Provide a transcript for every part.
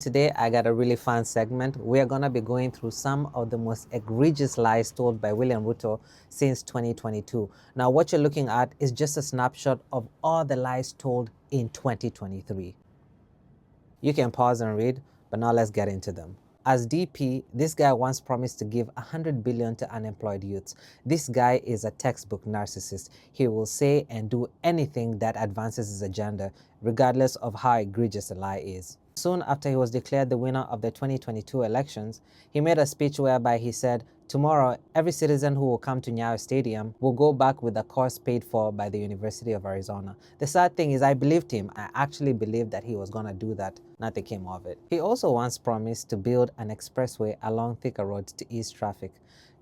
Today, I got a really fun segment. We are going to be going through some of the most egregious lies told by William Ruto since 2022. Now, what you're looking at is just a snapshot of all the lies told in 2023. You can pause and read, but now let's get into them. As DP, this guy once promised to give 100 billion to unemployed youths. This guy is a textbook narcissist. He will say and do anything that advances his agenda, regardless of how egregious the lie is. Soon after he was declared the winner of the 2022 elections, he made a speech whereby he said, "Tomorrow, every citizen who will come to Nyayo Stadium will go back with a course paid for by the University of Arizona." The sad thing is I believed him. I actually believed that he was going to do that. Nothing came of it. He also once promised to build an expressway along Thika Road to ease traffic.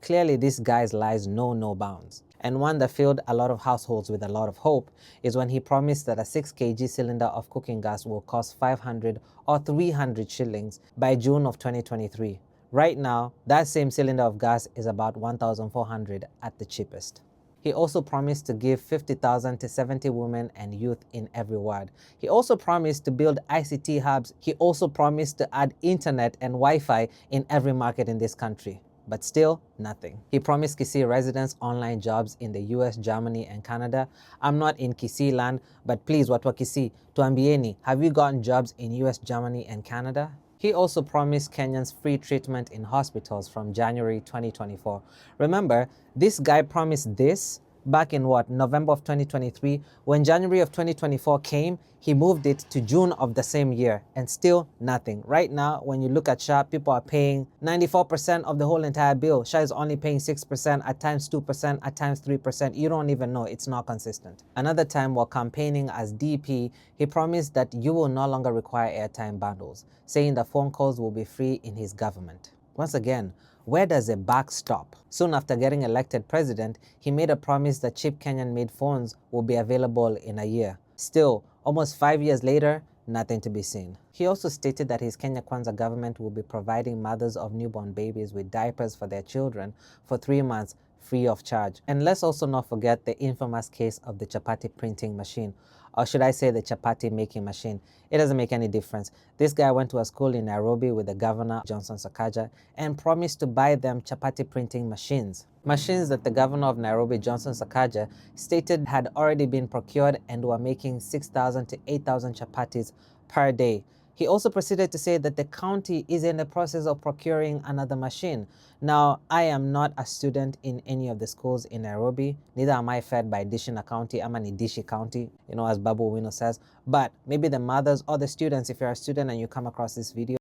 Clearly, this guy's lies know no bounds. And one that filled a lot of households with a lot of hope is when he promised that a 6 kg cylinder of cooking gas will cost 500 or 300 shillings by June of 2023. Right now, that same cylinder of gas is about 1,400 at the cheapest. He also promised to give 50,000 to 70 women and youth in every ward. He also promised to build ICT hubs. He also promised to add internet and Wi-Fi in every market in this country. But still, nothing. He promised Kisii residents online jobs in the US, Germany, and Canada. I'm not in Kisii land, but please, Watwa Kisii, tuambieni, have you gotten jobs in US, Germany, and Canada? He also promised Kenyans free treatment in hospitals from January 2024. Remember, this guy promised this back in November of 2023. When January of 2024 came, he moved it to June of the same year, and still nothing. Right now, when you look at SHA, people are paying 94% of the whole entire bill. SHA is only paying 6%, at times 2%, at times 3%. You don't even know. It's not consistent. Another time, while campaigning as DP, he promised that you will no longer require airtime bundles, saying that phone calls will be free in his government. Once again, where does the buck stop? Soon after getting elected president, he made a promise that cheap Kenyan-made phones will be available in a year. Still, almost 5 years later, nothing to be seen. He also stated that his Kenya Kwanza government will be providing mothers of newborn babies with diapers for their children for 3 months free of charge. And let's also not forget the infamous case of the chapati printing machine, or should I say the chapati making machine. It doesn't make any difference. This guy went to a school in Nairobi with the governor, Johnson Sakaja, and promised to buy them chapati printing machines. Machines that the governor of Nairobi, Johnson Sakaja, stated had already been procured and were making 6,000 to 8,000 chapatis per day. He also proceeded to say that the county is in the process of procuring another machine. Now, I am not a student in any of the schools in Nairobi. Neither am I fed by Dishina County. I'm an Idishi County, as Babu Wino says. But maybe the mothers or the students, if you're a student and you come across this video,